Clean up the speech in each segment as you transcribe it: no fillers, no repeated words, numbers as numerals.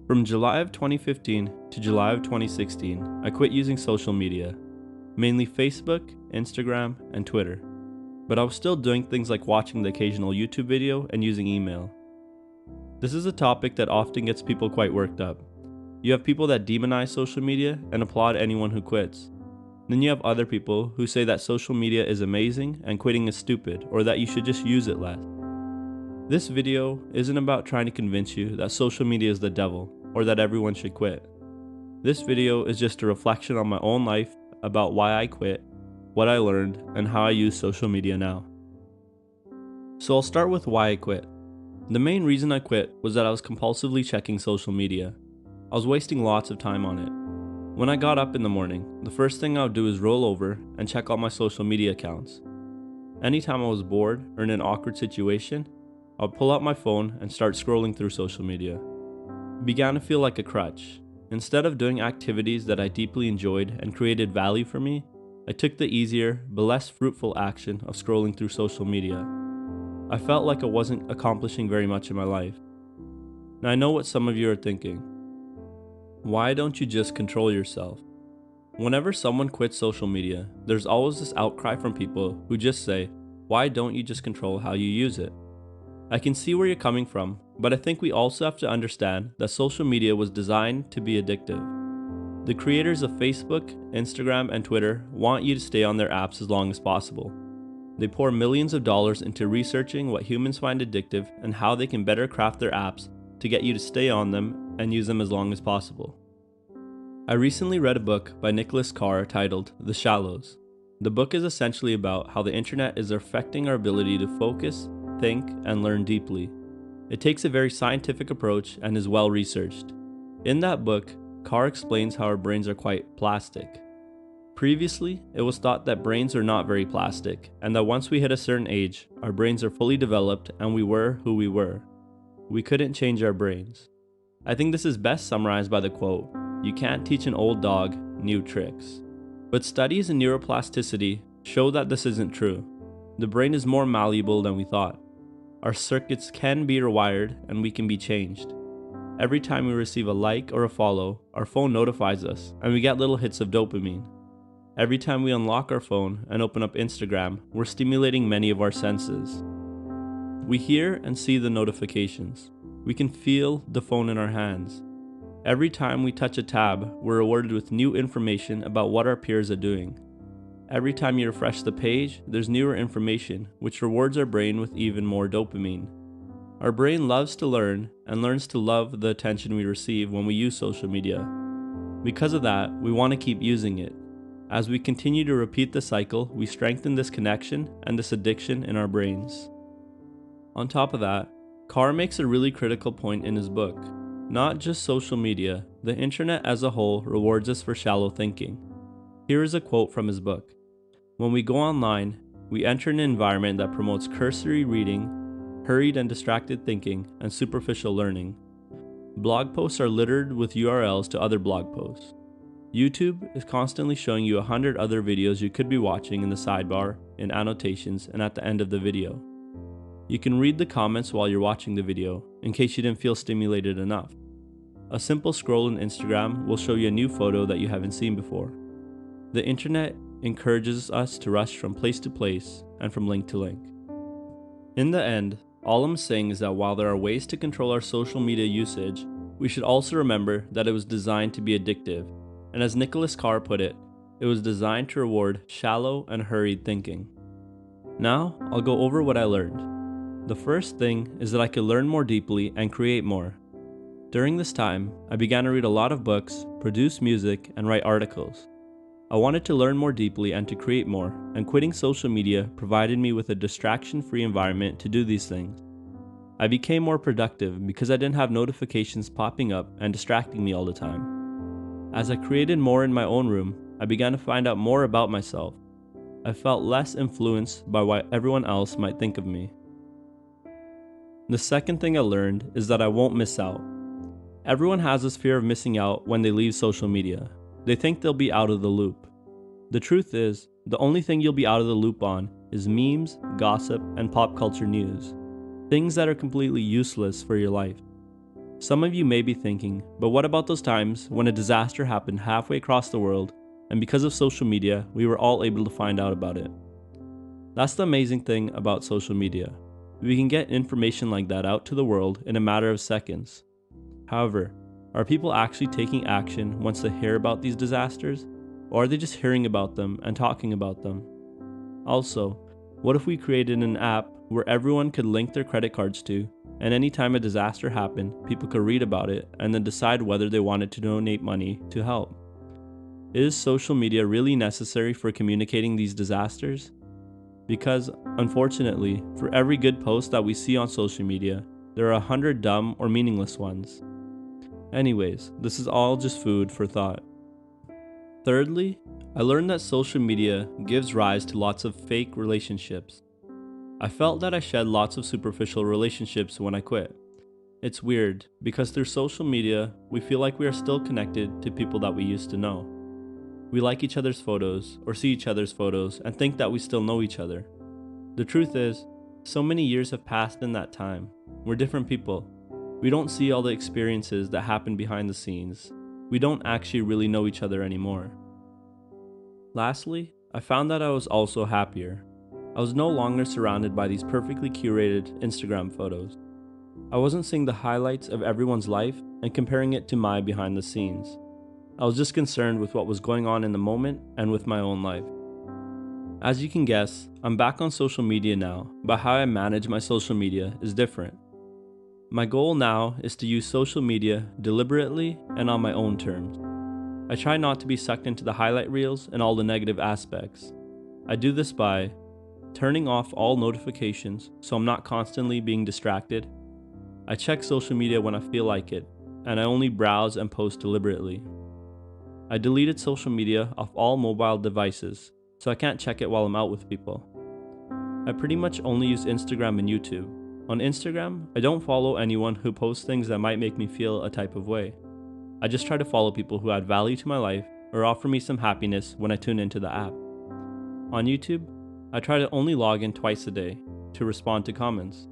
From July of 2015 to July of 2016, I quit using social media, mainly Facebook, Instagram, and Twitter. But I was still doing things like watching the occasional YouTube video and using email. This is a topic that often gets people quite worked up. You have people that demonize social media and applaud anyone who quits. Then you have other people who say that social media is amazing and quitting is stupid, or that you should just use it less. This video isn't about trying to convince you that social media is the devil, or that everyone should quit. This video is just a reflection on my own life about why I quit, what I learned, and how I use social media now. So I'll start with why I quit. The main reason I quit was that I was compulsively checking social media. I was wasting lots of time on it. When I got up in the morning, the first thing I would do is roll over and check all my social media accounts. Anytime I was bored or in an awkward situation, I would pull out my phone and start scrolling through social media. It began to feel like a crutch. Instead of doing activities that I deeply enjoyed and created value for me, I took the easier but less fruitful action of scrolling through social media. I felt like I wasn't accomplishing very much in my life. Now I know what some of you are thinking. Why don't you just control yourself? Whenever someone quits social media, there's always this outcry from people who just say, why don't you just control how you use it? I can see where you're coming from, but I think we also have to understand that social media was designed to be addictive. The creators of Facebook, Instagram, and Twitter want you to stay on their apps as long as possible. They pour millions of dollars into researching what humans find addictive and how they can better craft their apps to get you to stay on them and use them as long as possible. I recently read a book by Nicholas Carr titled The Shallows. The book is essentially about how the internet is affecting our ability to focus, think, and learn deeply. It takes a very scientific approach and is well researched. In that book, Carr explains how our brains are quite plastic. Previously, it was thought that brains are not very plastic, and that once we hit a certain age, our brains are fully developed and we were who we were. We couldn't change our brains. I think this is best summarized by the quote, "You can't teach an old dog new tricks." But studies in neuroplasticity show that this isn't true. The brain is more malleable than we thought. Our circuits can be rewired and we can be changed. Every time we receive a like or a follow, our phone notifies us and we get little hits of dopamine. Every time we unlock our phone and open up Instagram, we're stimulating many of our senses. We hear and see the notifications. We can feel the phone in our hands. Every time we touch a tab, we're rewarded with new information about what our peers are doing. Every time you refresh the page, there's newer information, which rewards our brain with even more dopamine. Our brain loves to learn and learns to love the attention we receive when we use social media. Because of that, we want to keep using it. As we continue to repeat the cycle, we strengthen this connection and this addiction in our brains. On top of that, Carr makes a really critical point in his book. Not just social media, the internet as a whole rewards us for shallow thinking. Here is a quote from his book. When we go online, we enter an environment that promotes cursory reading, hurried and distracted thinking, and superficial learning. Blog posts are littered with URLs to other blog posts. YouTube is constantly showing you 100 other videos you could be watching in the sidebar, in annotations, and at the end of the video. You can read the comments while you're watching the video, in case you didn't feel stimulated enough. A simple scroll in Instagram will show you a new photo that you haven't seen before. The internet encourages us to rush from place to place and from link to link. In the end, all I'm saying is that while there are ways to control our social media usage, we should also remember that it was designed to be addictive, and as Nicholas Carr put it, it was designed to reward shallow and hurried thinking. Now, I'll go over what I learned. The first thing is that I could learn more deeply and create more. During this time, I began to read a lot of books, produce music, and write articles. I wanted to learn more deeply and to create more, and quitting social media provided me with a distraction-free environment to do these things. I became more productive because I didn't have notifications popping up and distracting me all the time. As I created more in my own room, I began to find out more about myself. I felt less influenced by what everyone else might think of me. The second thing I learned is that I won't miss out. Everyone has this fear of missing out when they leave social media. They think they'll be out of the loop. The truth is, the only thing you'll be out of the loop on is memes, gossip, and pop culture news. Things that are completely useless for your life. Some of you may be thinking, but what about those times when a disaster happened halfway across the world, and because of social media, we were all able to find out about it? That's the amazing thing about social media. We can get information like that out to the world in a matter of seconds. However, are people actually taking action once they hear about these disasters, or are they just hearing about them and talking about them? Also, what if we created an app where everyone could link their credit cards to, and anytime a disaster happened, people could read about it and then decide whether they wanted to donate money to help? Is social media really necessary for communicating these disasters? Because, unfortunately, for every good post that we see on social media, there are 100 dumb or meaningless ones. Anyways, this is all just food for thought. Thirdly, I learned that social media gives rise to lots of fake relationships. I felt that I shed lots of superficial relationships when I quit. It's weird, because through social media, we feel like we are still connected to people that we used to know. We like each other's photos, or see each other's photos, and think that we still know each other. The truth is, so many years have passed in that time. We're different people. We don't see all the experiences that happen behind the scenes. We don't actually really know each other anymore. Lastly, I found that I was also happier. I was no longer surrounded by these perfectly curated Instagram photos. I wasn't seeing the highlights of everyone's life and comparing it to my behind the scenes. I was just concerned with what was going on in the moment and with my own life. As you can guess, I'm back on social media now, but how I manage my social media is different. My goal now is to use social media deliberately and on my own terms. I try not to be sucked into the highlight reels and all the negative aspects. I do this by turning off all notifications so I'm not constantly being distracted. I check social media when I feel like it, and I only browse and post deliberately. I deleted social media off all mobile devices, so I can't check it while I'm out with people. I pretty much only use Instagram and YouTube. On Instagram, I don't follow anyone who posts things that might make me feel a type of way. I just try to follow people who add value to my life or offer me some happiness when I tune into the app. On YouTube, I try to only log in twice a day to respond to comments.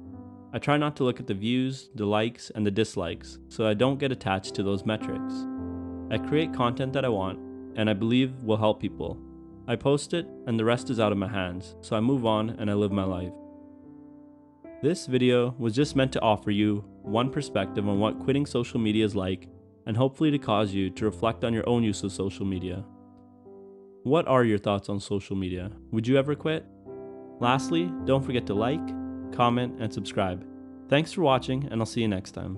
I try not to look at the views, the likes, and the dislikes, so I don't get attached to those metrics. I create content that I want, and I believe will help people. I post it, and the rest is out of my hands, so I move on and I live my life. This video was just meant to offer you one perspective on what quitting social media is like, and hopefully to cause you to reflect on your own use of social media. What are your thoughts on social media? Would you ever quit? Lastly, don't forget to like, comment, and subscribe. Thanks for watching, and I'll see you next time.